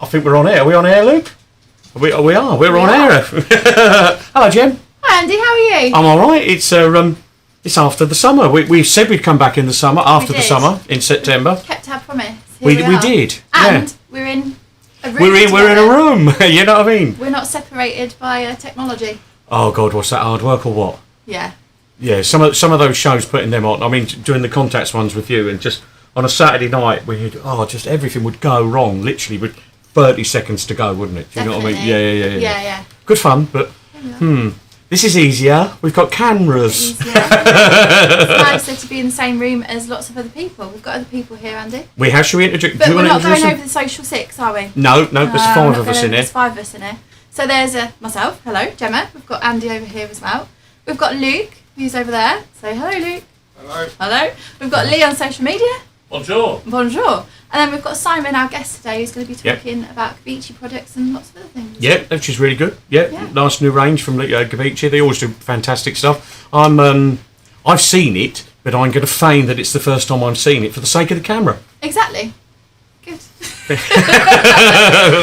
I think we're on air. Are we on air, Luke? We are. We're on air. Hello, Jem. Hi, Andy. How are you? I'm all right. It's after the summer. We said we'd come back in the summer, after the summer, in September. Kept our promise. We did. And we're in a room. We're in a room. You know what I mean? We're not separated by technology. Oh, God, what's that, hard work or what? Yeah. Yeah, some of those shows, putting them on. I mean, doing the contacts ones with you, and just on a Saturday night, just everything would go wrong, literally, with 30 seconds to go, wouldn't it? Do you know what I mean? Yeah. Good fun, but this is easier. We've got cameras. It's nicer to be in the same room as lots of other people. We've got other people here, Andy. We have. Should we introduce? But we're not going over the social six, are we? No. There's five of us in here. There's 5 of us in here. So there's myself. Hello, Gemma. We've got Andy over here as well. We've got Luke, who's over there. Say hello, Luke. Hello. We've got Lee on social media. Bonjour. And then we've got Simon, our guest today, who's going to be talking about Gabicci products and lots of other things. Yeah, which is really good. Yeah. Nice new range from Gabicci. They always do fantastic stuff. I've seen it, but I'm going to feign that it's the first time I've seen it for the sake of the camera. Exactly. Good.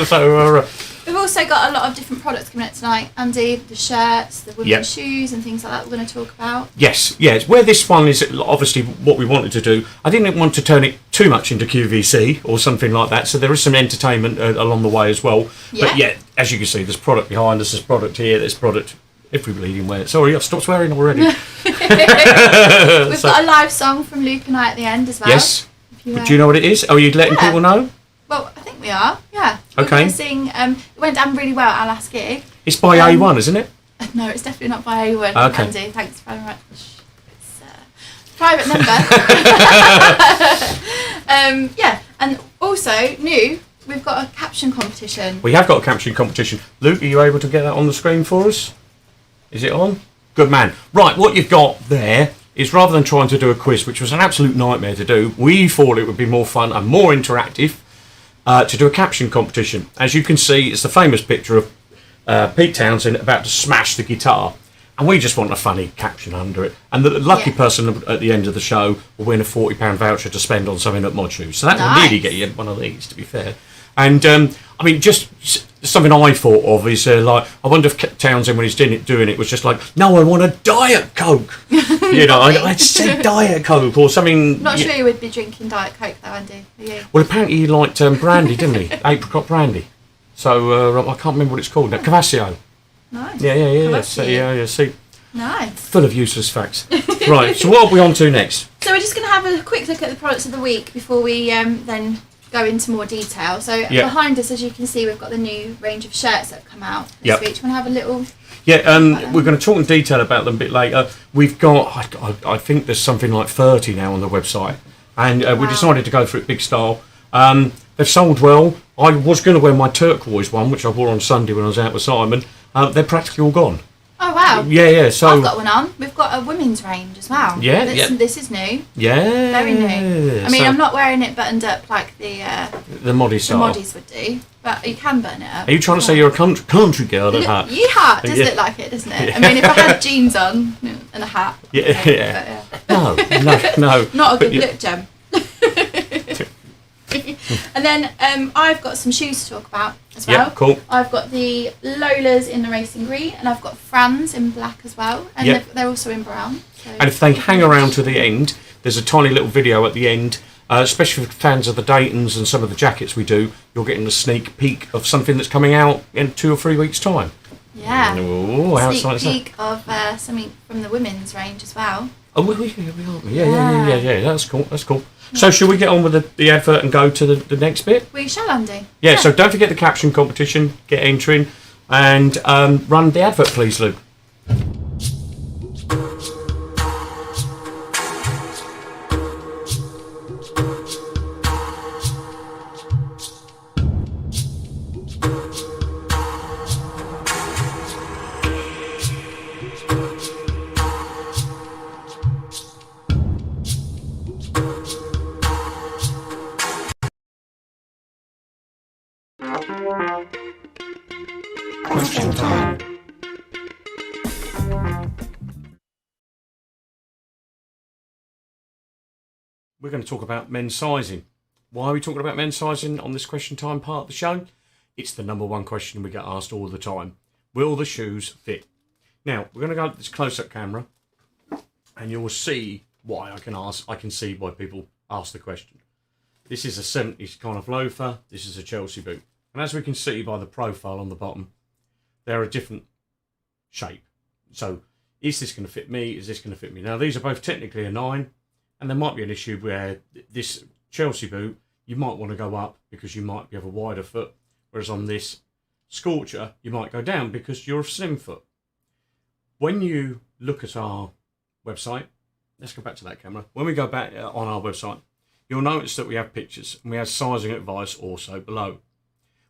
So, we've also got a lot of different products coming out tonight, Andy. The shirts, the women's shoes and things like that we're going to talk about. Yes. Where this one is obviously what we wanted to do. I didn't want to turn it too much into QVC or something like that, so there is some entertainment along the way as well. Yeah. But as you can see, there's product behind us, there's product here, there's product every bleeding where. Sorry, I've stopped swearing already. We've got a live song from Luke and I at the end as well. Yes. Do you know what it is? Are you letting people know? Well, I think we are, yeah. Okay. We're going to sing, it went down really well at our last gig. It's by A1, isn't it? No, it's definitely not by A1, okay. Andy. Thanks very much. It's a private number. And also, we've got a caption competition. We have got a caption competition. Luke, are you able to get that on the screen for us? Is it on? Good man. Right, what you've got there is, rather than trying to do a quiz, which was an absolute nightmare to do, we thought it would be more fun and more interactive to do a caption competition. As you can see, it's the famous picture of Pete Townsend about to smash the guitar, and we just want a funny caption under it. And the lucky person at the end of the show will win a £40 voucher to spend on something at Mod Shoes. So that will really get you one of these, to be fair. And I mean, just something I thought of is I wonder if Townsend, when he's doing it, was just like, no, I want a Diet Coke. You know, I'd say Diet Coke or something. Not sure you would be drinking Diet Coke though, Andy. Are you? Well, apparently he liked brandy, didn't he? Apricot brandy. So I can't remember what it's called now. Cavassio. Nice. Yeah. See. Nice. Full of useless facts. Right. So what are we on to next? So we're just going to have a quick look at the products of the week before we then go into more detail. So behind us, as you can see, we've got the new range of shirts that have come out this week. Do you want to have a little? Yeah, we're going to talk in detail about them a bit later. We've got, I think there's something like 30 now on the website, and we decided to go for it big style. They've sold well. I was going to wear my turquoise one, which I wore on Sunday when I was out with Simon. They're practically all gone. Oh wow! Yeah. So I've got one on. We've got a women's range as well. This is new. Yeah. Very new. I mean, I'm not wearing it buttoned up like the moddy style. The moddies would do, but you can button it up. Are you trying to say you're a country girl at heart? Yeehaw! Does look like it, doesn't it? I mean, if I had jeans on and a hat. Yeah. No. Not a good look, Jem. And then I've got some shoes to talk about as well. Yeah, cool. I've got the Lolas in the racing green, and I've got Franz in black as well, and they're also in brown. So and if they hang around to the end, there's a tiny little video at the end, especially for fans of the Daytons and some of the jackets we do. You're getting a sneak peek of something that's coming out in 2 or 3 weeks' time. Yeah. Ooh, how exciting is that? Sneak peek of something from the women's range as well. Oh, we are. Yeah. That's cool. So should we get on with the advert and go to the next bit? We shall, Andy. Yeah, so don't forget the caption competition, get entering, and run the advert, please, Luke. Question time. We're going to talk about men's sizing. Why are we talking about men's sizing on this question time part of the show? it's the number one question we get asked all the time. Will the shoes fit? Now, we're going to go to this close-up camera, and you will see why I can see why people ask the question. This is a 70s kind of loafer. This is a Chelsea boot. And as we can see by the profile on the bottom, they're a different shape. So, is this going to fit me? Is this going to fit me? Now, these are both technically a 9, and there might be an issue where this Chelsea boot, you might want to go up because you might have a wider foot, whereas on this Scorcher, you might go down because you're a slim foot. When you look at our website, let's go back to that camera. When we go back on our website, you'll notice that we have pictures and we have sizing advice also below.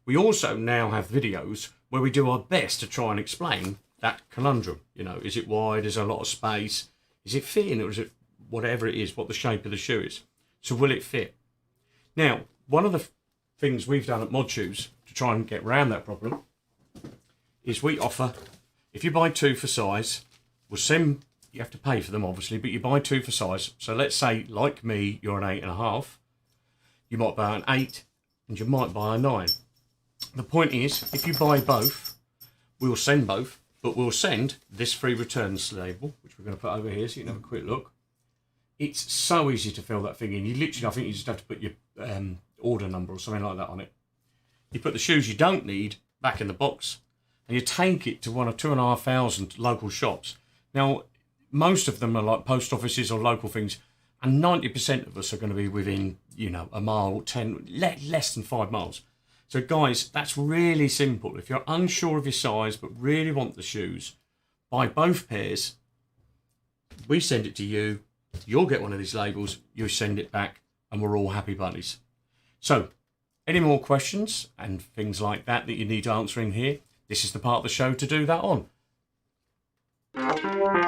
We also now have videos where we do our best to try and explain that conundrum. You know, is it wide? Is there a lot of space? Is it fitting, or is it whatever it is, what the shape of the shoe is? So will it fit? Now, one of the things we've done at Mod Shoes to try and get around that problem is we offer, if you buy 2 for size, we'll send, you have to pay for them obviously, but you buy 2 for size. So let's say, like me, you're an 8.5. You might buy an 8 and you might buy a 9. The point is, if you buy both, we'll send both, but we'll send this free returns label, which we're going to put over here so you can have a quick look. It's so easy to fill that thing in. You literally, I think you just have to put your order number or something like that on it. You put the shoes you don't need back in the box, and you take it to one of 2,500 local shops. Now, most of them are like post offices or local things, and 90% of us are going to be within, you know, a mile, 10, less than 5 miles. So guys, that's really simple. If you're unsure of your size but really want the shoes, buy both pairs. We send it to you. You'll get one of these labels. You send it back, and we're all happy bunnies. So, any more questions and things like that you need answering here? This is the part of the show to do that on.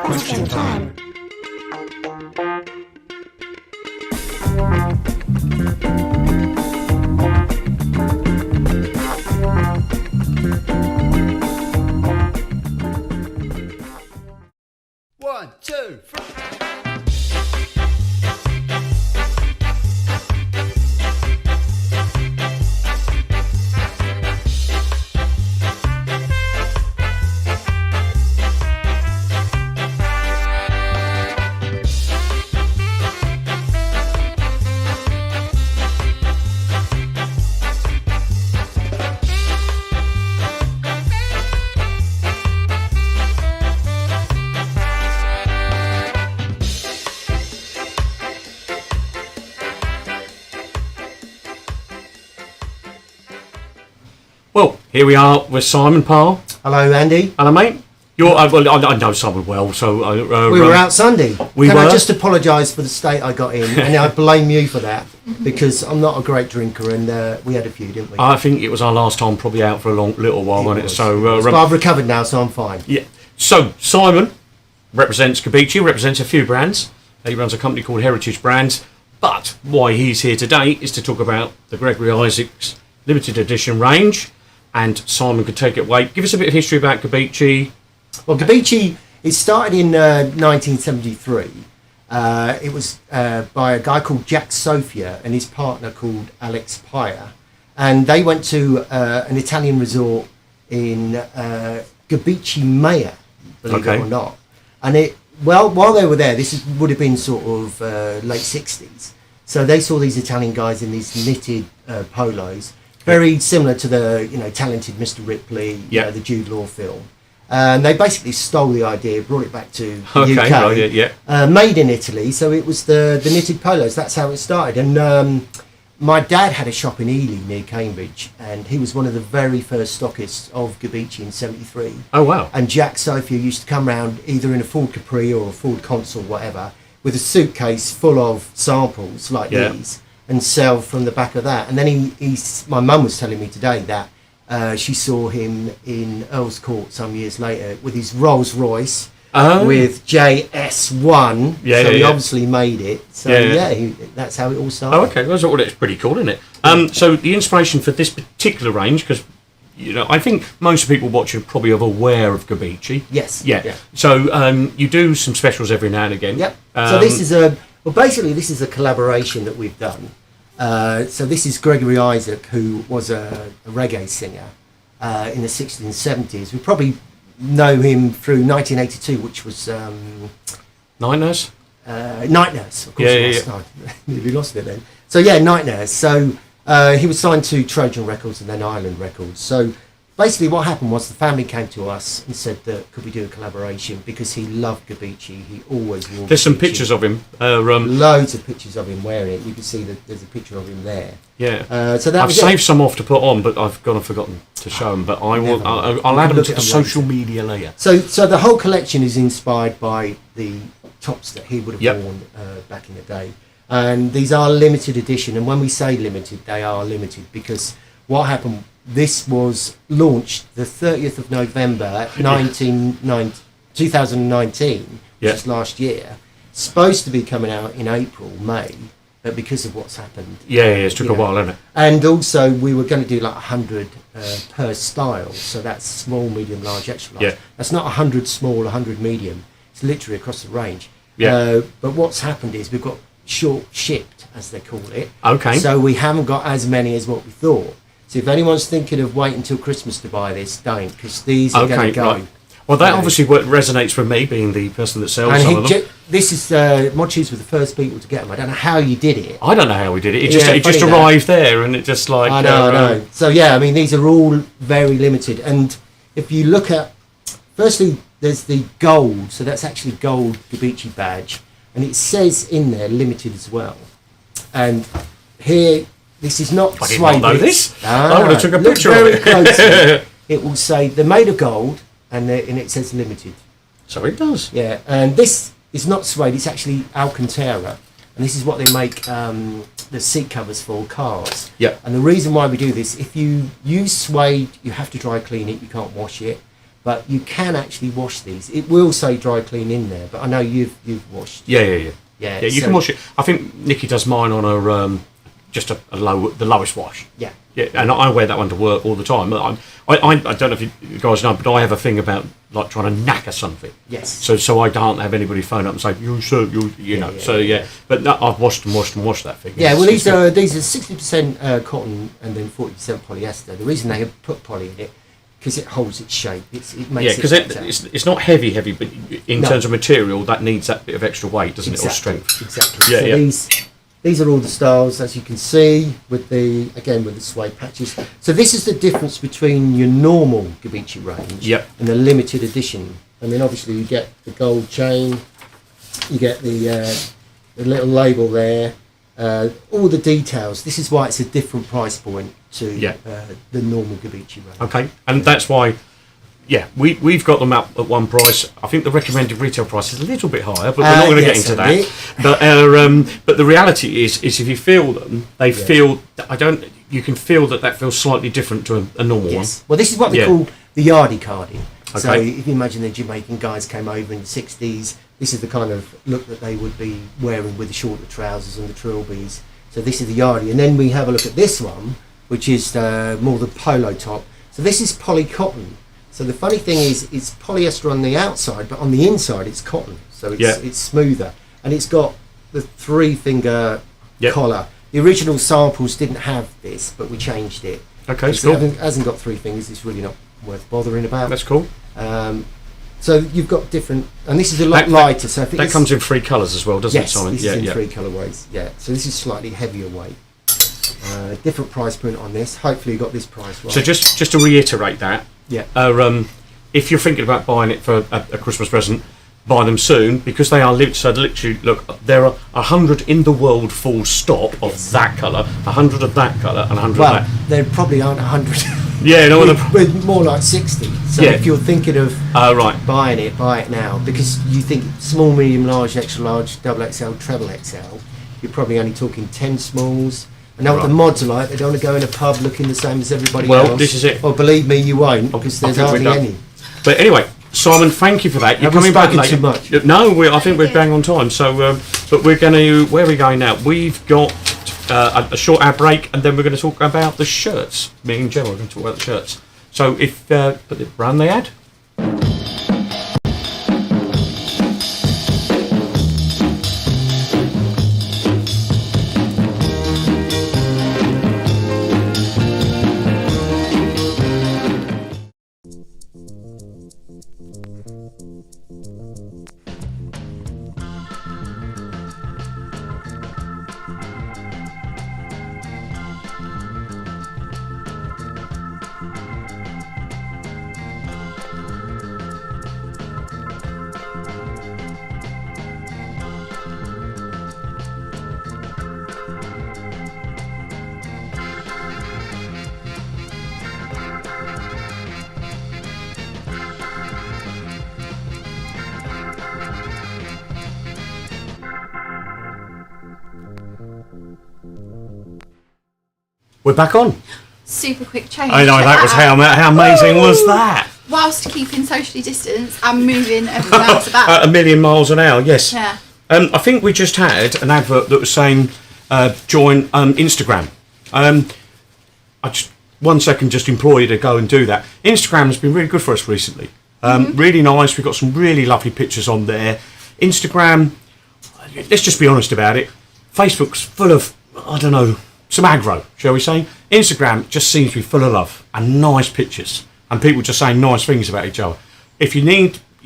Question time. One, two, three. Well, here we are with Simon Parr. Hello, Andy. Hello, mate. Well, I know Simon well, so... We were out Sunday. We Can were? I just apologise for the state I got in? And I blame you for that, because I'm not a great drinker, and we had a few, didn't we? I think it was our last time probably out for a little while, wasn't it? So, but I've recovered now, so I'm fine. yeah. So, Simon represents Gabicci, represents a few brands. He runs a company called Heritage Brands. But why he's here today is to talk about the Gregory Isaacs limited edition range. And Simon could take it away. Give us a bit of history about Gabicci. Well, Gabicci, it started in 1973. It was by a guy called Jack Sofia and his partner called Alex Parr. And they went to an Italian resort in Gabicci, Maya, believe it or not. And while they were there, would have been sort of late 60s. So they saw these Italian guys in these knitted polos, very similar to the talented Mr. Ripley, the Jude Law film. And they basically stole the idea, brought it back to the UK, made in Italy. So it was the knitted polos. That's how it started. And my dad had a shop in Ely near Cambridge, and he was one of the very first stockists of Gabicci in '73. Oh wow! And Jack Sofia used to come round either in a Ford Capri or a Ford Consul, whatever, with a suitcase full of samples like these, and sell from the back of that. And then my mum was telling me today that she saw him in Earl's Court some years later with his Rolls Royce with JS1. So he obviously made it. So that's how it all started. Oh, okay. Well, it's pretty cool, isn't it? So the inspiration for this particular range, because I think most people watching probably are aware of Gabicci. Yes. Yeah. So you do some specials every now and again. Yep. So this is this is a collaboration that we've done. So this is Gregory Isaacs, who was a reggae singer in the 60s and 70s. We probably know him through 1982, which was Night Nurse. Night Nurse, of course. Yeah. Nearly lost it then. So yeah, Night Nurse. So he was signed to Trojan Records and then Island Records. So basically what happened was the family came to us and said that could we do a collaboration, because he loved Gabicci. He always wore There's some Gabicci. pictures of him. Loads of pictures of him wearing it. You can see that there's a picture of him there. Yeah. So that I've was saved some off to put on, but I've gone and forgotten to show them. But I will. I'll add them to the social media later. So the whole collection is inspired by the tops that he would have worn back in the day. And these are limited edition. And when we say limited, they are limited, because what happened, this was launched the 30th of November 2019, which is last year. Supposed to be coming out in April, May, but because of what's happened. It took a while, hasn't it? And also we were going to do like 100 per style. So that's small, medium, large, extra large. Yeah. That's not 100 small, 100 medium. It's literally across the range. Yeah. But what's happened is we've got short shipped, as they call it. Okay. So we haven't got as many as what we thought. So if anyone's thinking of waiting until Christmas to buy this, don't, because these are going to go. Right. Well, that obviously resonates with me, being the person that sells some of them. This is Mod Cheese were the first people to get them. I don't know how you did it. I don't know how we did it. It just arrived there, and it just like. I know. So yeah, I mean, these are all very limited. And if you look at, firstly, there's the gold. So that's actually gold Gabicci badge, and it says in there limited as well. And here, this is not I did suede. not know this. I would have took a picture of it. Closely, it will say they're made of gold, and it says limited. So it does. Yeah, and this is not suede, it's actually Alcantara. And this is what they make the seat covers for cars. Yeah. And the reason why we do this, if you use suede, you have to dry clean it, you can't wash it. But you can actually wash these. It will say dry clean in there, but I know you've washed. Yeah, you can wash it. I think Nikki does mine on a just the lowest wash. Yeah. Yeah, and I wear that one to work all the time. I don't know if you guys know, but I have a thing about like trying to knacker something. Yes. So I can't have anybody phone up and say you know. But no, I've washed that thing. Yeah. Well, these are 60% cotton and then 40% polyester. The reason they have put poly in it, because it holds its shape. It makes because it's not heavy, but in terms of material, that needs that bit of extra weight, doesn't it, or strength? Exactly. Yeah, so these are all the styles, as you can see, with the suede patches. So this is the difference between your normal Gabicci range and the limited edition. I mean, obviously you get the gold chain, you get the little label there, all the details. This is why it's a different price point to the normal Gabicci range. Okay, and that's why. Yeah, we've got them up at one price. I think the recommended retail price is a little bit higher, but we're not going to get into that. But the reality is if you feel them, they feel. You can feel that feels slightly different to a normal one. Well, this is what they call the yardie carding. Okay. So if you imagine the Jamaican guys came over in the 60s, this is the kind of look that they would be wearing with the shorter trousers and the trilbies. So this is the yardie, and then we have a look at this one, which is more the polo top. So this is poly cotton. So the funny thing is, it's polyester on the outside, but on the inside it's cotton. So it's smoother. And it's got the 3-finger collar. The original samples didn't have this, but we changed it. Okay, cool. It hasn't got 3 fingers, it's really not worth bothering about. That's cool. So you've got different, and this is a lot lighter. So that comes in 3 colours as well, doesn't it, Simon? Yes, this is in 3 colourways. Yeah, so this is slightly heavier weight. Different price point on this. Hopefully you got this price right. So just to reiterate that, if you're thinking about buying it for a Christmas present, buy them soon, because they are literally, look, there are 100 in the world full stop of that colour, 100 of that colour, and 100 of that. There probably aren't 100. With more like 60. So if you're thinking of buying it, buy it now, because you think small, medium, large, extra large, double XL, treble XL, you're probably only talking 10 smalls. I know what the mods are like. They don't want to go in a pub looking the same as everybody else. Well, this is it. Well, believe me, you won't, because there's hardly any. But anyway, Simon, thank you for that. You're coming back later. Too much? No, I think we're bang on time. So, but we're going to. Where are we going now? We've got a short ad break, and then we're going to talk about the shirts. Me and Gemma are going to talk about the shirts. So, run the ad. We're back on. Super quick change. I know, that was how amazing was that? Whilst keeping socially distanced and moving everyone else about. At 1,000,000 miles an hour, yes. Yeah. I think we just had an advert that was saying join Instagram. I just 1 second just implore you to go and do that. Instagram has been really good for us recently. Really nice. We've got some really lovely pictures on there. Instagram, let's just be honest about it. Facebook's full of, I don't know, some aggro, shall we say. Instagram just seems to be full of love and nice pictures and people just saying nice things about each other. If you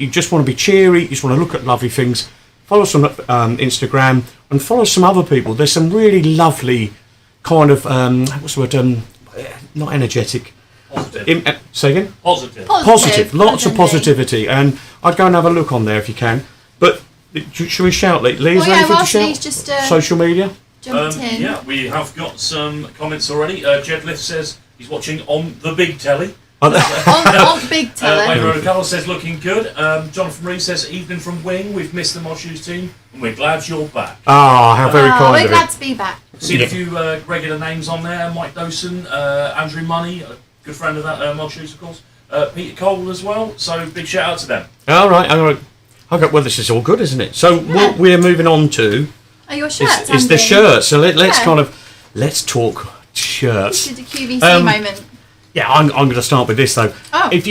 just want to be cheery, you just want to look at lovely things, follow us on Instagram and follow some other people. There's some really lovely kind of, what's the word, not energetic. Positive. Say again? Positive. Lots of positivity. And I'd go and have a look on there if you can. But should we shout, Lee? Is there anything to shout? Lee's just social media? jumped in. Yeah, we have got some comments already. Jedlith says he's watching on the big telly. on big telly. Wayne Rodicallo says looking good. Jonathan Rees says evening from Wing. We've missed the Mod Shoes team and we're glad you're back. Ah, how very kind We're of glad it. to be back. Seen a few regular names on there. Mike Dawson, Andrew Money, a good friend of that Mod Shoes, of course. Peter Cole as well. So big shout out to them. All right. Okay, well, this is all good, isn't it? So Yeah. what we're moving on to Are your shirts, is the Andy? shirts. So let's Yeah. let's talk shirts. This is a QVC moment. Yeah, I'm going to start with this though. Oh. If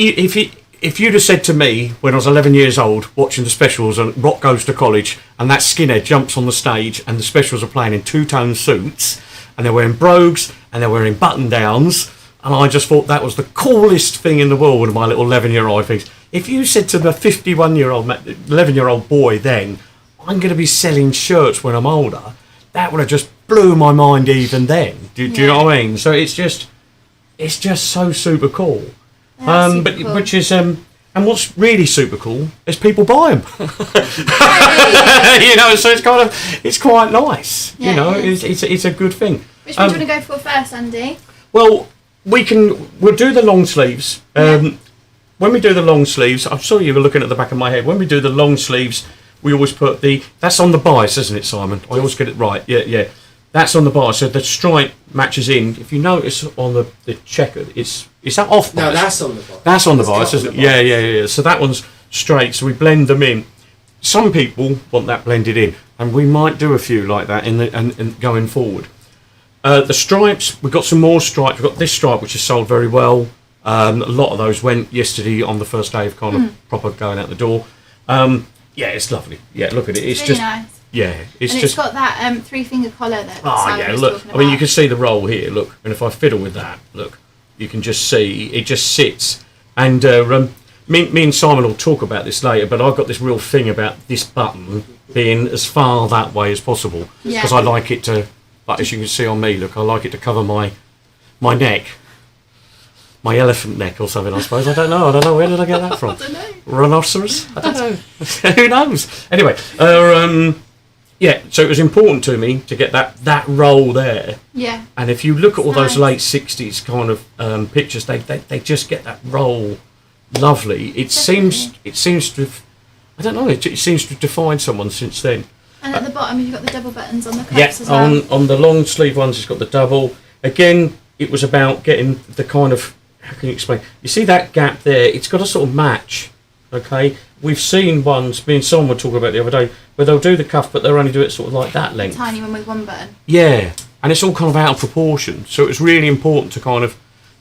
you'd have said to me when I was 11 years old, watching the specials on Rock Goes to College, and that skinhead jumps on the stage, and the specials are playing in two-tone suits, and they're wearing brogues, and they're wearing button-downs, and I just thought that was the coolest thing in the world with my little 11-year-old things. If you said to the 11-year-old boy then, I'm going to be selling shirts when I'm older, that would have just blew my mind even then. Do you know what I mean? So it's just so super cool. Which is and what's really super cool is people buy them. You know, so it's quite nice. Yeah, you know, it it's a good thing. Which one do you want to go for first, Andy? Well, we'll do the long sleeves. When we do the long sleeves, I'm sorry you were looking at the back of my head. When we do the long sleeves, we always put that's on the bias, isn't it, Simon? I always get it right. Yeah. That's on the bias, so the stripe matches in. If you notice on the checkered, is that off bias? No, that's on the bias. That's on the bias, isn't it? Yeah. So that one's straight, so we blend them in. Some people want that blended in, and we might do a few like that and going forward. The stripes, we've got some more stripes. We've got this stripe, which is sold very well. A lot of those went yesterday on the first day of kind of proper going out the door. Yeah, it's lovely. Yeah, look at it. It's really just nice. Yeah, it's And just. it's got that 3-finger collar that Simon yeah. was Look, talking I mean, you about. can see the roll here. Look, and if I fiddle with that, look, you can just see it just sits. And me and Simon will talk about this later, but I've got this real thing about this button being as far that way as possible because I like it to, like as you can see on me. Look, I like it to cover my neck. My elephant neck or something, I suppose. I don't know. Where did I get that from? I don't know. Rhinoceros? I don't know. Who knows? Anyway, yeah, so it was important to me to get that roll there. Yeah. And if you look at all those late Nice. 60s kind of pictures, they just get that roll lovely. It seems to have, I don't know, it seems to have defined someone since then. And at the bottom, you've got the double buttons on the cuffs Yeah, as well. on the long sleeve ones, it's got the double. Again, it was about getting the kind of, how can you explain? You see that gap there? It's got to sort of match. Okay, we've seen ones. Me and someone were talking about the other day where they'll do the cuff, but they'll only do it sort of like that length. Tiny one with one button. Yeah, and it's all kind of out of proportion. So it's really important to kind of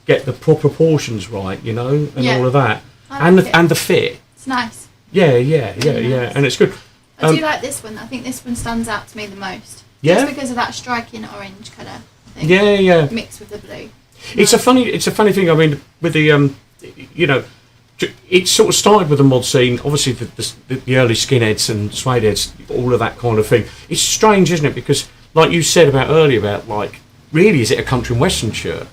get the proportions right, you know, and all of that, I like it. and the fit. It's nice. Yeah, Really nice. and it's good. I do like this one. I think this one stands out to me the most. Yeah? Just because of that striking orange colour. I think. Yeah. Mixed with the blue. It's a funny thing. I mean, with the you know, it sort of started with the mod scene. Obviously, the early skinheads and suede heads, all of that kind of thing. It's strange, isn't it? Because, like you said about earlier, about like, really, is it a country and western shirt?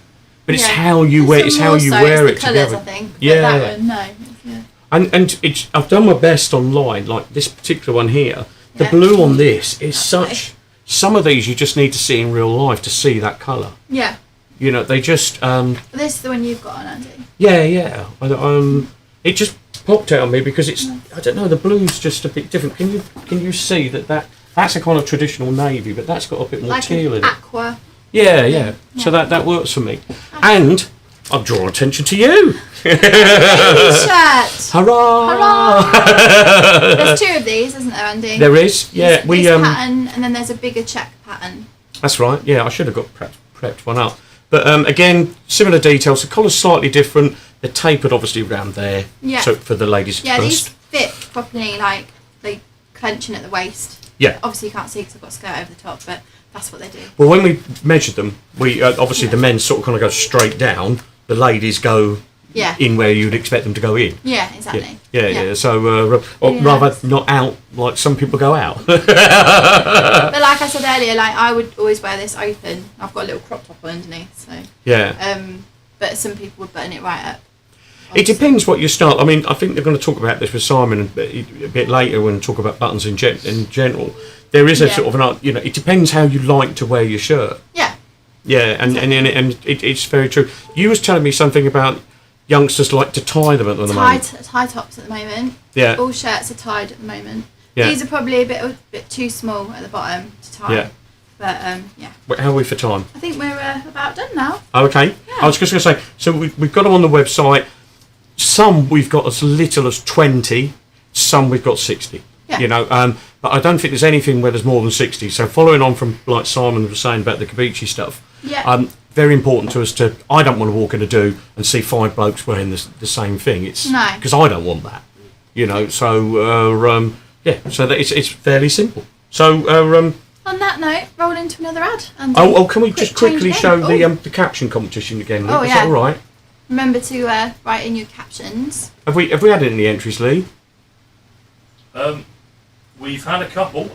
But it's how you wear. It's how you wear it it's the colours, together. I think. But Yeah. that one, no. Yeah. And it's, I've done my best online. Like this particular one here, the Yeah. blue on this is Okay. such. Some of these you just need to see in real life to see that colour. Yeah. You know, they just. This is the one you've got on, Andy. Yeah. It just popped out on me because it's. I don't know. The blue's just a bit different. Can you see that's a kind of traditional navy, but that's got a bit more Like teal an in it. aqua. Yeah. So that works for me. And I'll draw attention to you. Ladies' shirt. Hurrah! There's 2 of these, isn't there, Andy? There is. Yeah, This pattern, and then there's a bigger check pattern. That's right. Yeah, I should have got prepped one up. But again, similar details. The collar's slightly different. They're tapered, obviously, around there. Yeah. So for the ladies' Yeah, bust. these fit properly, like they clenching at the waist. Yeah. Obviously, you can't see because I've got a skirt over the top, but that's what they do. Well, when we measured them, we obviously the men sort of kind of go straight down. The ladies go in where you'd expect them to go in. Yeah, exactly. Yeah. So, or rather, not out like some people go out. But like I said earlier, like I would always wear this open. I've got a little crop top on underneath, so. Yeah. But some people would button it right up. It depends what you start. I mean, I think they're going to talk about this with Simon a bit later when we talk about buttons in general. There is a sort of an art, it depends how you like to wear your shirt. Yeah. Yeah, and it's very true. You was telling me something about youngsters like to tie them at the moment. Tie tops at the moment. Yeah. All shirts are tied at the moment. Yeah. These are probably a bit too small at the bottom to tie. Yeah. But yeah. How are we for time? I think we're about done now. Oh, okay. Yeah. I was just going to say, so we've got them on the website. Some we've got as little as 20. Some we've got 60. Yeah. But I don't think there's anything where there's more than 60. So following on from like Simon was saying about the Gabicci stuff. Yeah. Very important to us I don't want to walk in a do and see 5 blokes wearing the same thing. It's No. because I don't want that. So so that it's fairly simple. So on that note, roll into another ad. And can we just quickly show the caption competition again, Luke? Oh, Is yeah. that all right? Remember to write in your captions. Have we had any entries, Lee? We've had a couple.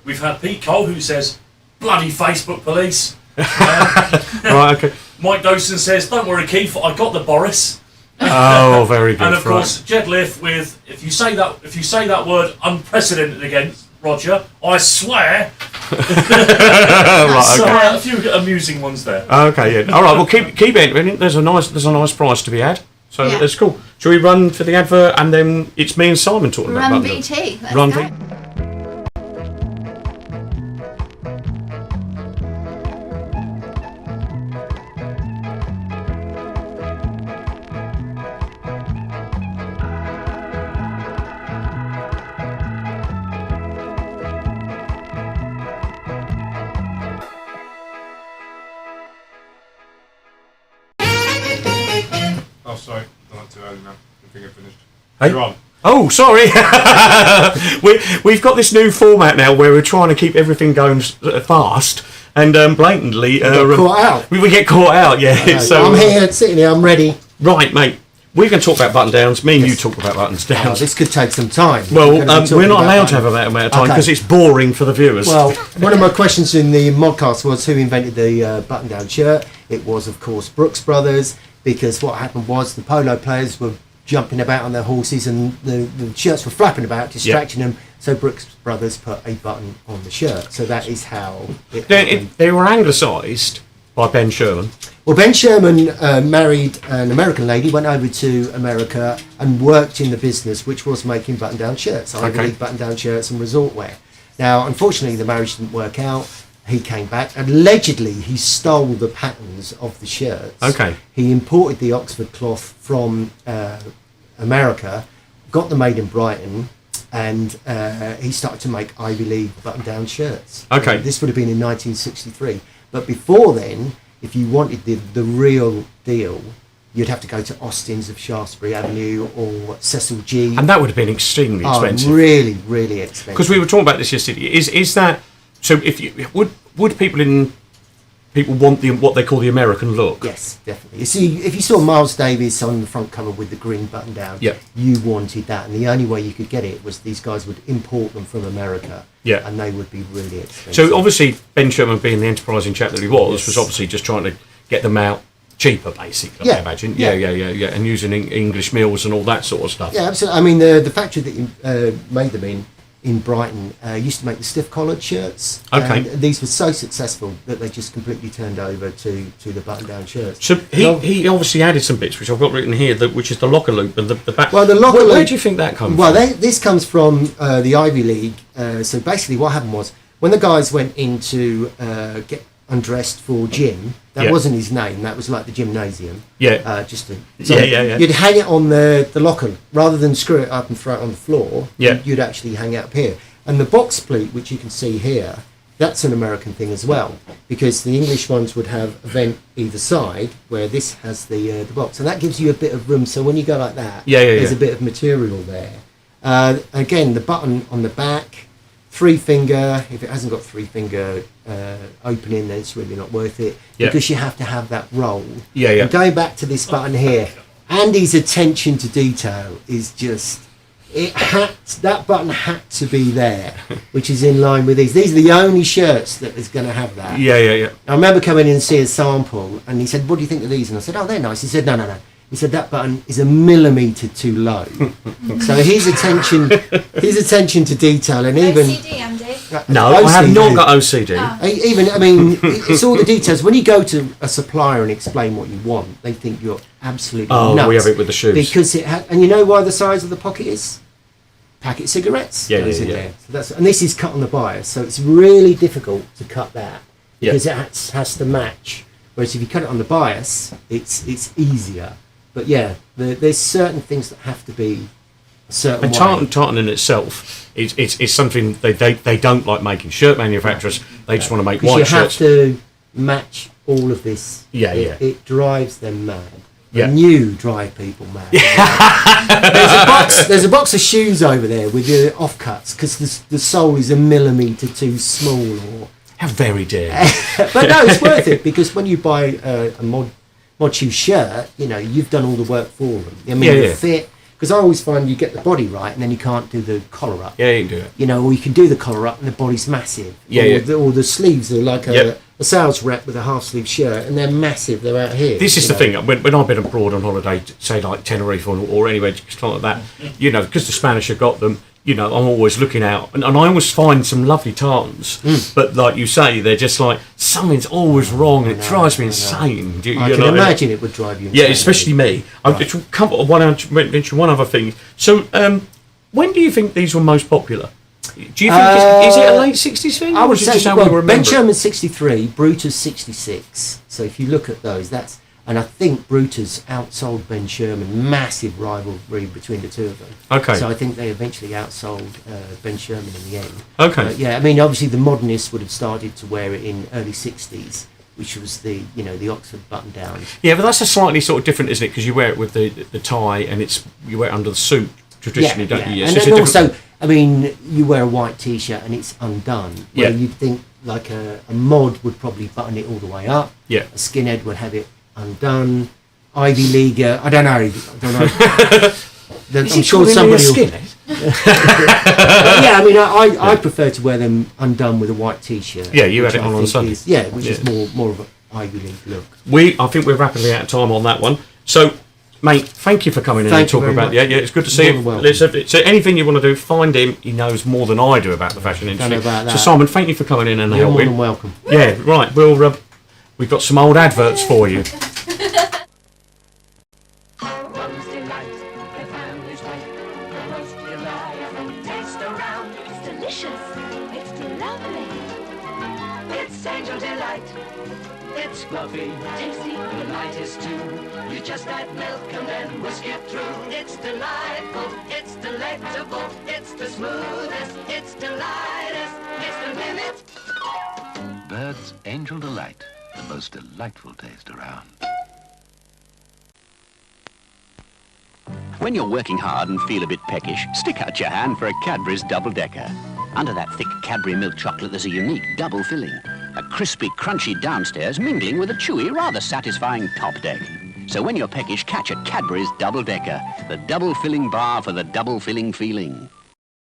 We've had Pete Cole who says, "Bloody Facebook police." Right, okay. Mike Dawson says, "Don't worry, Keith, I got the Boris." Oh, very good. And of course, Jed Liff with, if you say that word unprecedented against Roger, I swear. Right, So okay. a few amusing ones there. Okay, yeah. All right. Well, keep entering. There's a nice prize to be had. So Yeah. that's cool. Shall we run for the advert and then it's me and Simon talking about Run buttons? VT. Let's Run go. VT. Oh, sorry. I'm not too early now. I think I finished. Hey? You're on. Oh, sorry. We've got this new format now where we're trying to keep everything going fast and blatantly caught out. We get caught out, yeah. So I'm here, sitting here, I'm ready. Right, mate. We're going to talk about button downs. Me and you talk about buttons Oh, downs. this could take some time. Well, We're gonna be talking we're not about allowed to have buttons. that amount of time Okay. because it's boring for the viewers. Well, one of my questions in the modcast was who invented the button-down shirt. It was, of course, Brooks Brothers, because what happened was the polo players were jumping about on their horses and the shirts were flapping about, distracting them. So Brooks Brothers put a button on the shirt. So that is how it happened. They were anglicised by Ben Sherman. Well, Ben Sherman married an American lady, went over to America and worked in the business, which was making button-down shirts, Ivy Okay. League button-down shirts and resort wear. Now, unfortunately, the marriage didn't work out. He came back. Allegedly, he stole the patterns of the shirts. Okay. He imported the Oxford cloth from America, got them made in Brighton, and he started to make Ivy League button-down shirts. Okay. This would have been in 1963. But before then, if you wanted the real deal, you'd have to go to Austin's of Shaftesbury Avenue or Cecil G. And that would have been extremely expensive. Really, really expensive. Because we were talking about this yesterday. Is that so? If you would people want what they call the American look? Yes, definitely. You see, if you saw Miles Davis on the front cover with the green button down, Yeah. you wanted that, and the only way you could get it was these guys would import them from America, Yeah. and they would be really expensive. So obviously Ben Sherman, being the enterprising chap that he was Yes. obviously just trying to get them out cheaper, basically. I Yeah. imagine. Yeah. Yeah, and using English mills and all that sort of stuff. Yeah, absolutely. I mean, the factory that made them in Brighton used to make the stiff collared shirts. Okay. And these were so successful that they just completely turned over to the button down shirts. So Well- he obviously added some bits which I've got written here, which is the locker loop and the back. Well, the locker Where loop- do you think that comes Well, from? this comes from the Ivy League. So basically, what happened was when the guys went in to undressed for Jim. That Yeah. wasn't his name. That was like the gymnasium. Yeah. So you'd hang it on the locker rather than screw it up and throw it on the floor. Yeah. You'd actually hang it up here. And the box pleat, which you can see here, that's an American thing as well, because the English ones would have a vent either side, where this has the box, and that gives you a bit of room. So when you go like that, there's a bit of material there. Again, the button on the back, 3-finger. If it hasn't got 3-finger opening, then it's really not worth it, because you have to have that roll. And going back to this button here, Andy's attention to detail is just. That button had to be there, which is in line with these. These are the only shirts that is going to have that. Yeah. I remember coming in and seeing a sample, and he said, "What do you think of these?" And I said, "Oh, they're nice." He said, "No. He said that button is a millimetre too low." So his attention to detail, and even OCD, Andy. No, I have not got OCD. It's all the details. When you go to a supplier and explain what you want, they think you're absolutely nuts. We have it with the shoes. Because and you know why the size of the pocket is? Packet cigarettes goes in there. So and this is cut on the bias, so it's really difficult to cut that because it has to match. Whereas if you cut it on the bias, it's easier. But there's certain things that have to be a certain way. And tartan in itself is something they don't like making. Shirt manufacturers, they just want to make white shirts. You have to match all of this. It drives them mad. And you drive people mad. There's a box of shoes over there with the offcuts because the sole is a millimetre too small. Or how very dare! But no, it's worth it because when you buy a mod shoe shirt, you've done all the work for them. The fit. Because I always find you get the body right and then you can't do the collar up. Yeah, you can do it. Or you can do the collar up and the body's massive. Or the sleeves are like a sales rep with a half sleeve shirt and they're massive. They're out here. This is the thing. When I've been abroad on holiday, say like Tenerife or anywhere just like that, because the Spanish have got them. I'm always looking out, and I always find some lovely tartans. But like you say, they're just like something's always wrong. It drives me insane. I can imagine it would drive you insane. Yeah, especially me. Right. Mention one other thing. So, when do you think these were most popular? Do you think is it a late '60s thing? I would say Ben it? Sherman's 63, Brutus 66. So if you look at those, and I think Brutus outsold Ben Sherman. Massive rivalry between the two of them. Okay. So I think they eventually outsold Ben Sherman in the end. Okay. Obviously the modernists would have started to wear it in early 60s, which was the Oxford button down. Yeah, but that's a slightly sort of different, isn't it? Because you wear it with the tie, and you wear it under the suit traditionally, don't you? Yes. And then also, you wear a white T-shirt and it's undone. Where you'd think like a mod would probably button it all the way up. Yeah. A skinhead would have it undone. Ivy Leaguer, I don't know. I'm sure somebody skinhead. I prefer to wear them undone with a white T-shirt. Yeah, you had it on Sunday. Which is more of an Ivy League look. I think we're rapidly out of time on that one. So, mate, thank you for coming in and talking about it. Yeah, it's good to see you. So anything you want to do, find him. He knows more than I do about the fashion industry. So Simon, thank you for coming in and helping. You're more than welcome. Yeah, right. We've got some old adverts for you. It's fluffy, tasty, delightous too. You just add milk and then whisk it through. It's delightful, it's delectable, it's the smoothest, it's delightous, it's the limit. Bird's Angel Delight, the most delightful taste around. When you're working hard and feel a bit peckish, stick out your hand for a Cadbury's double-decker. Under that thick Cadbury milk chocolate, there's a unique double filling. A crispy, crunchy downstairs mingling with a chewy, rather satisfying top deck. So when you're peckish, catch a Cadbury's double-decker, the double-filling bar for the double-filling feeling.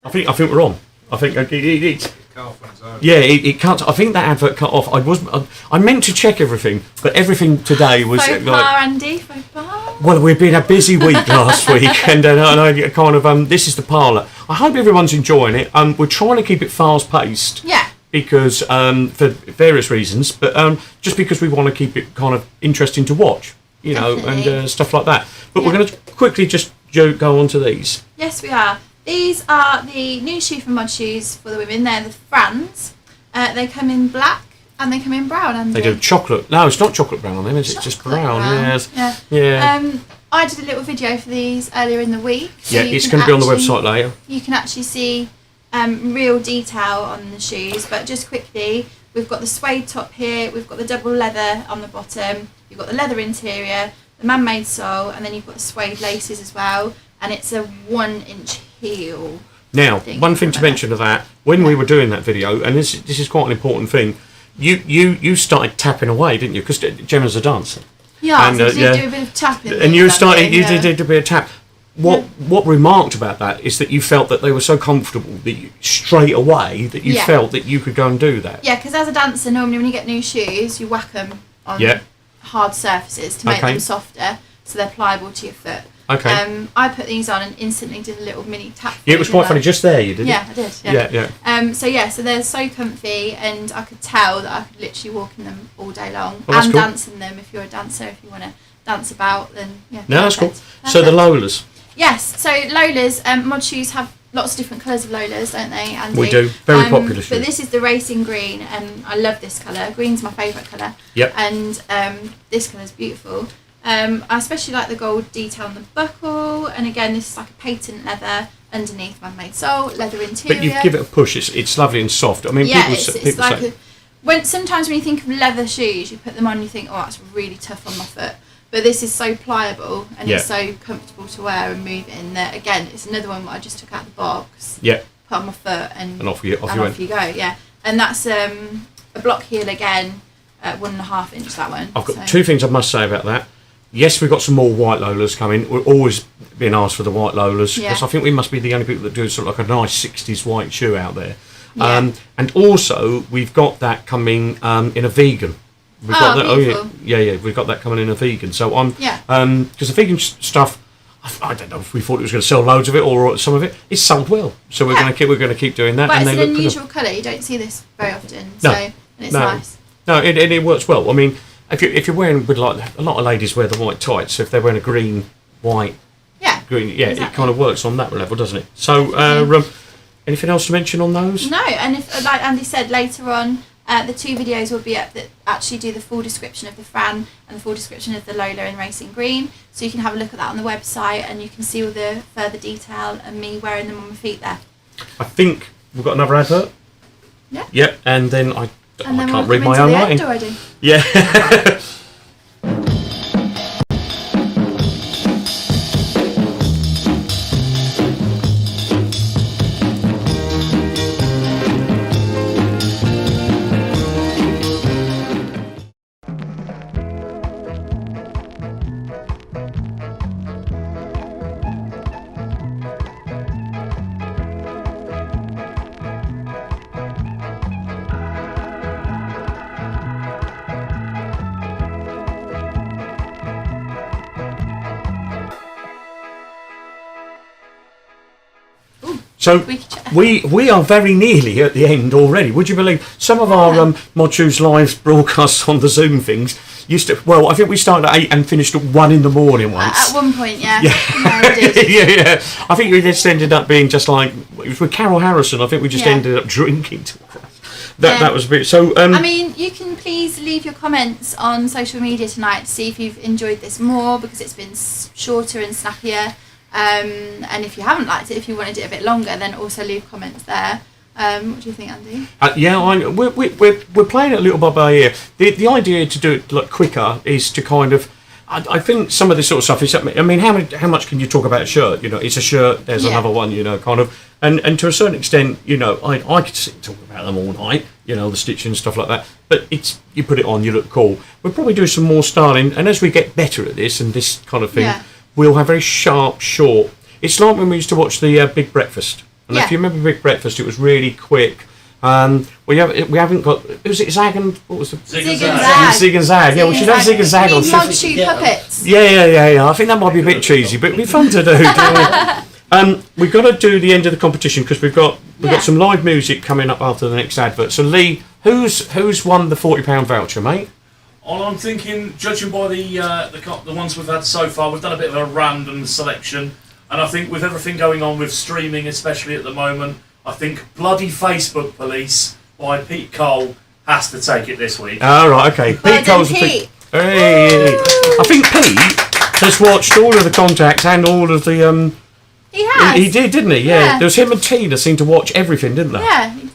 I think we're on. I think it's... It can't. I think that advert cut off. I meant to check everything, but everything today was Faux pas, Andy. Faux pas. Well, we've been a busy week last week, and I kind of this is the parlour. I hope everyone's enjoying it. We're trying to keep it fast paced. Yeah. Because for various reasons, but just because we want to keep it kind of interesting to watch, Definitely. and stuff like that. But we're going to quickly just go on to these. Yes, we are. These are the new shoe from Mod Shoes for the women. They're the Frans. They come in black, And they come in brown, and They do chocolate. No, it's not chocolate brown on them, is it? It's just brown. Yes. Yeah. I did a little video for these earlier in the week. So it's going to be on the website later. You can actually see real detail on the shoes, but just quickly, we've got the suede top here, we've got the double leather on the bottom, you've got the leather interior, the man-made sole, and then you've got the suede laces as well, and it's a 1-inch heel. Now, one thing to mention of that, when we were doing that video, and this is quite an important thing, you started tapping away, didn't you? Because Gemma's a dancer. Yeah, and, so you do a bit of tapping. And you started, you did a bit of tap. What remarked about that is that you felt that they were so comfortable that you, straight away that you felt that you could go and do that. Yeah, because as a dancer, normally when you get new shoes, you whack them on hard surfaces to make them softer, so they're pliable to your foot. Okay. I put these on and instantly did a little mini tap. Yeah, it was quite funny. Just there, you did. Yeah, I did. Yeah. So they're so comfy, and I could tell that I could literally walk in them all day long Well, and cool. dance in them. If you're a dancer, if you want to dance about, then No, that's cool. perfect. So the Lolas. Yes. So Lolas, mod shoes have lots of different colours of Lolas, don't they, Andy? We do. Very popular shoes. But this is the racing green, and I love this colour. Green's my favourite colour. Yep. And this colour's beautiful. I especially like the gold detail on the buckle, and again, this is like a patent leather underneath, man-made sole, leather interior. But you give it a push. It's lovely and soft. I mean, yeah, people it's like say. Sometimes when you think of leather shoes, you put them on, you think, oh, that's really tough on my foot. But this is so pliable and it's so comfortable to wear and move in that, again, it's another one that I just took out of the box, Yeah. put on my foot, and off you go. Yeah, and that's a block heel again, 1.5 inch, that one. I've got two things I must say about that. Yes, we've got some more white Lolas coming. We're always being asked for the white Lolas because I think we must be the only people that do sort of like a nice 60s white shoe out there. Yeah. And also, we've got that coming in a vegan. We've got that. Beautiful. Yeah. We've got that coming in a vegan. So I'm because the vegan stuff, I don't know if we thought it was going to sell loads of it or some of it. It's sold well, so we're going to keep doing that. But and it's they an look unusual colour. You don't see this very often. No. And it's nice. No, it works well. I mean, if you're wearing with like a lot of ladies wear the white tights, so if they're wearing a green, white, green, exactly. It kind of works on that level, doesn't it? So, anything else to mention on those? No, and if, like Andy said, later on, the 2 videos will be up that actually do the full description of the Fran and the full description of the Lola in Racing Green. So you can have a look at that on the website, and you can see all the further detail and me wearing them on my feet there. I think we've got another advert. Yeah. Yep, and then I can't read my own writing. Already. Yeah. So we are very nearly at the end already. Would you believe some of our Mod Shoes live broadcasts on the Zoom things used to? Well, I think we started at 8 and finished at 1 in the morning once. At one point, yeah. Yeah. No, we did. yeah. I think we just ended up being just like it was with Carol Harrison. I think we just ended up drinking. That was a bit. So I mean, you can please leave your comments on social media tonight to see if you've enjoyed this more, because it's been shorter and snappier. And if you haven't liked it, if you wanted it a bit longer, then also leave comments there. What do you think, Andy? We're playing it a little by ear. The idea to do it like quicker is to kind of. I think some of this sort of stuff is. I mean, how much can you talk about a shirt? You know, it's a shirt. There's another one. You know, kind of. And to a certain extent, you know, I could sit and talk about them all night. You know, the stitching and stuff like that. But it's you put it on, you look cool. We'll probably do some more styling, and as we get better at this and this kind of thing, we'll have very sharp, short. It's like when we used to watch the Big Breakfast. And if you remember Big Breakfast, it was really quick. We haven't got. Was it Zag and what was the Zig and Zag? Zig and Zag. Yeah, we should have Zig and Zag on. Mod Shoe puppets. Yeah. I think that might be a bit cheesy, but it'd be fun to do. We've got to do the end of the competition because we've got some live music coming up after the next advert. So Lee, who's won the £40 voucher, mate? All I'm thinking, judging by the ones we've had so far, we've done a bit of a random selection, and I think with everything going on with streaming, especially at the moment, I think Bloody Facebook Police by Pete Cole has to take it this week. Oh, right, okay. Well Pete done, Cole's Pete. Hey! I think Pete has watched all of the contacts and all of the. He has. He did, didn't he? Yeah. Yeah. There was him and Tina seemed to watch everything, didn't they?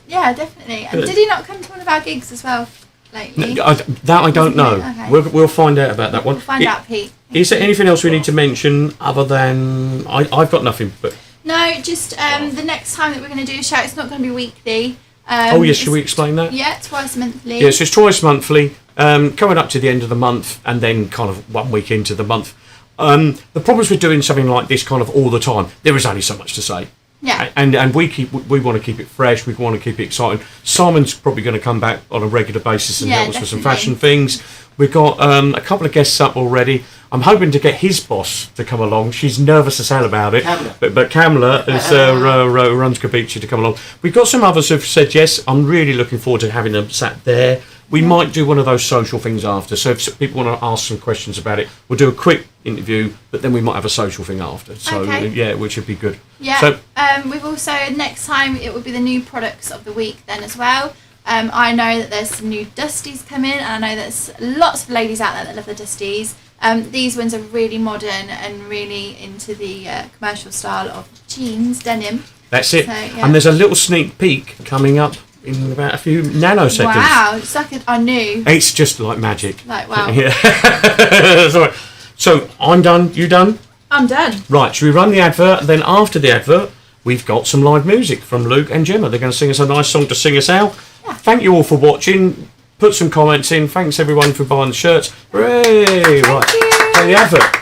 Yeah, definitely. And did he not come to one of our gigs as well lately? That I don't know. Okay. We'll find out about that one. We'll find out, Pete. Is there anything else we need to mention other than I've got nothing? But No, just the next time that we're going to do a show, it's not going to be weekly. oh yes, should we explain that? Yeah, twice monthly. Yes, it's twice monthly. Coming up to the end of the month, and then kind of 1 week into the month. The problems with doing something like this kind of all the time, there is only so much to say. Yeah. And we want to keep it fresh. We want to keep it exciting. Simon's probably going to come back on a regular basis and help us with some fashion things. We've got a couple of guests up already. I'm hoping to get his boss to come along. She's nervous as hell about it. But Kamala is, runs Gabicci to come along. We've got some others who've said yes. I'm really looking forward to having them sat there. We might do one of those social things after. So if people want to ask some questions about it, we'll do a quick interview, but then we might have a social thing after. So yeah, which would be good. Yeah. So, we've also next time it will be the new products of the week then as well. I know that there's some new dusties coming, and I know there's lots of ladies out there that love the dusties. These ones are really modern and really into the commercial style of jeans, denim. that's it. So, yeah. And there's a little sneak peek coming up in about a few nanoseconds. Wow, it's like I knew. It's just like magic. Like, wow. Yeah. Sorry. So I'm done. You done? I'm done. Right. Should we run the advert? Then after the advert, we've got some live music from Luke and Gemma. They're going to sing us a nice song to sing us out. Yeah. Thank you all for watching. Put some comments in. Thanks everyone for buying the shirts. Hooray! Right. you. So the advert.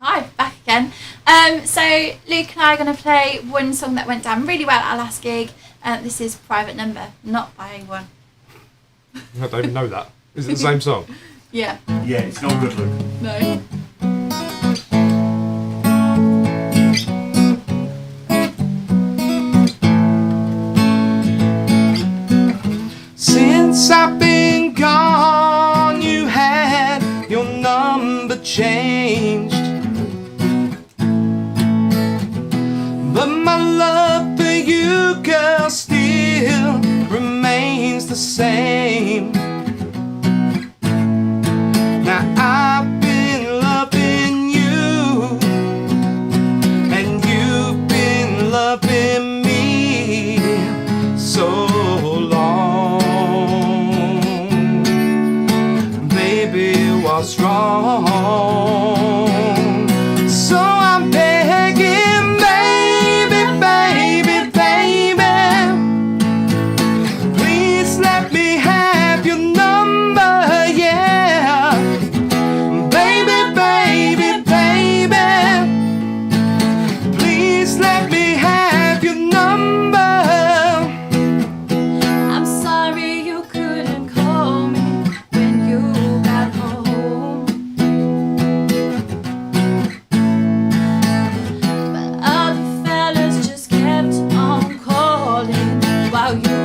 Hi, back again. So Luke and I are going to play one song that went down really well at our last gig. This is Private Number, not by anyone. I don't even know that. Is it the same song? Yeah. Yeah, it's not good, Luke. No. Since I've been gone, you had your number changed. But my love for you, girl, still remains the same. Now I've been loving you, and you've been loving me so long. Baby, what's wrong? So I'm begging, baby, baby, baby, please let me have your number, yeah. Baby, baby, baby, please let me have your number. I'm sorry you couldn't call me when you got home. But other fellas just kept on calling while you